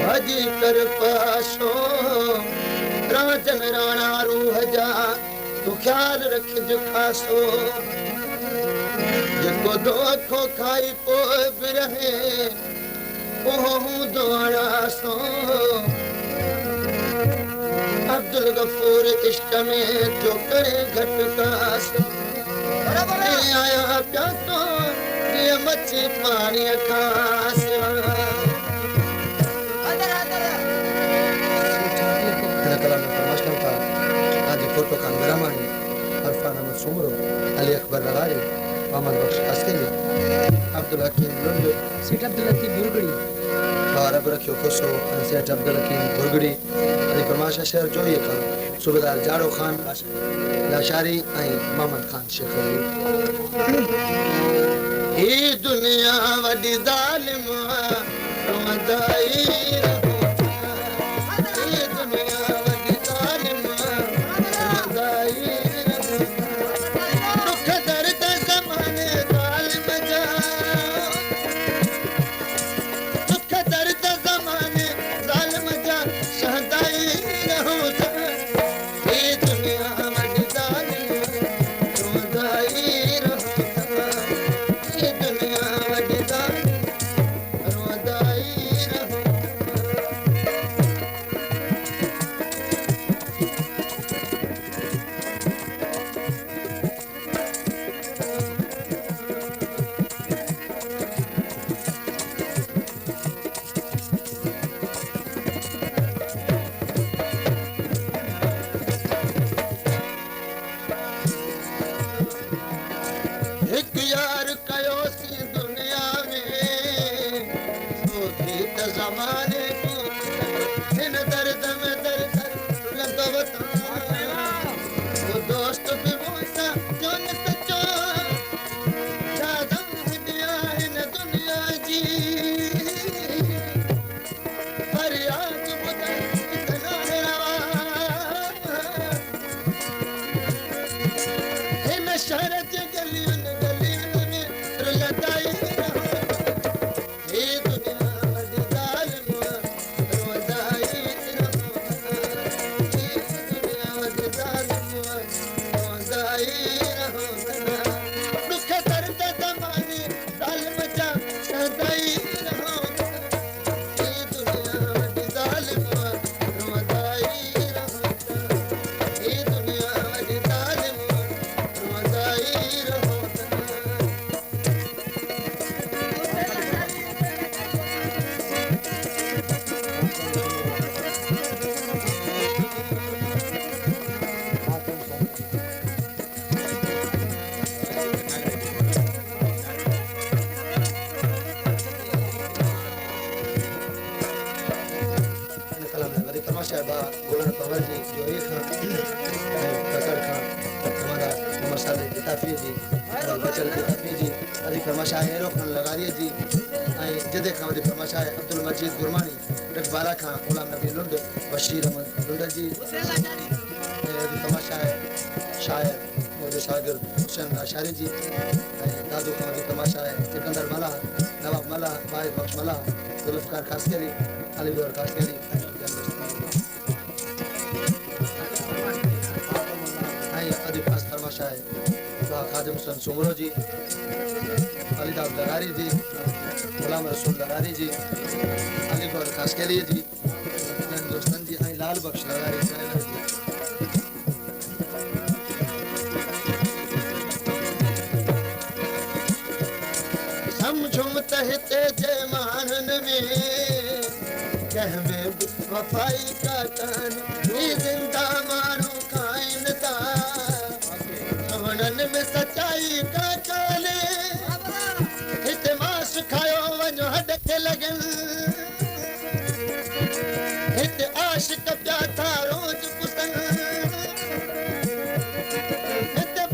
भजी कर पासो राजन राणा रूह जा तू ख्याल रख जो खासो जेको दो अखो खाई पो भी रहे ओहू दोड़ा सो अब्दुल गफूर इश्क में जो करे घट कास आया प्या तो ये मच्छी पानी खास फोटो कांगरामानी अरफान अहमद सुमरो अली अकबर लगारी मोहम्मद बख्श अस्करी अब्दुल हकीम लुंड सेठ अब्दुल हकीम बुरगड़ी और अब रखियो खुशो सेठ अब्दुल हकीम बुरगड़ी अली फरमाशा शहर जो ये का सूबेदार जाड़ो खान लाशारी आई मोहम्मद खान शेख अली ये दुनिया वडी जालिम रमदाई बशीर अहमद लुंडा जी तमाशा है शायर मौजूद शागिर्द हुसैन लाशारी जी दादू खान तमाशा है सिकंदर मला नवाब मला भाई बख्श मला जुल्फकार खासकरी अलीगढ़ खासकरी अदीब खास तमाशा है खादिम हुसैन सुमरो जी अलीदाब लगारी जी गुलाम रसूल लगारी जी अलीगढ़ खासकरी जी लाल बख्श लगारी समझो तहते जमानन में कह में वफाई का तन ये जिंदा मानो कायन था सवनन में सच्चाई का चाले इतमास खायो वनो हद के लगन आशिक प्या था रोज पुसन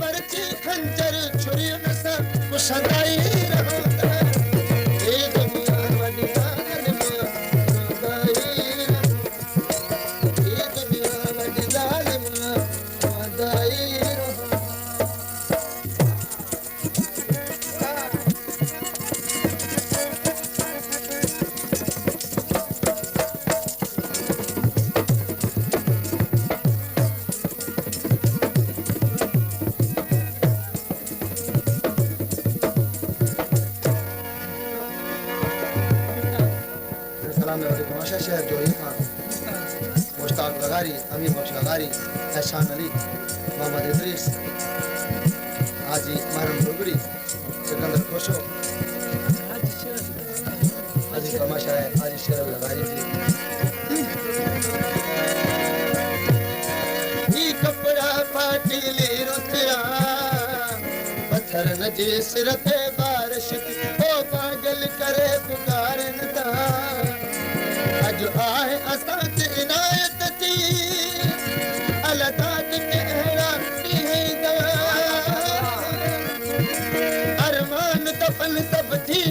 बरची खंजर छुरी न सब कुशंदाई रहो ये दुनिया वडी जालिम रमदाई ये दुनिया वडी जालिम रमदाई में वाले तमाशा शहर जो ही खान, मुश्ताक लगारी, अमीर बख्श लगारी, एहसान अली, मोहम्मद इदरीस, हाजी महरम बुरबरी, सिकंदर खोशो, हाजी तमाशा है, हाजी शेर लगारी जी। ये कपड़ा पाटीली रुतिया, पत्थर न जी सिर ते बारिश की, ओ पागल करे पुकारन ता, अज आए असां ते इनायत थी, अलताद कहड़ा ॾींदा, अरमान दफन सब थी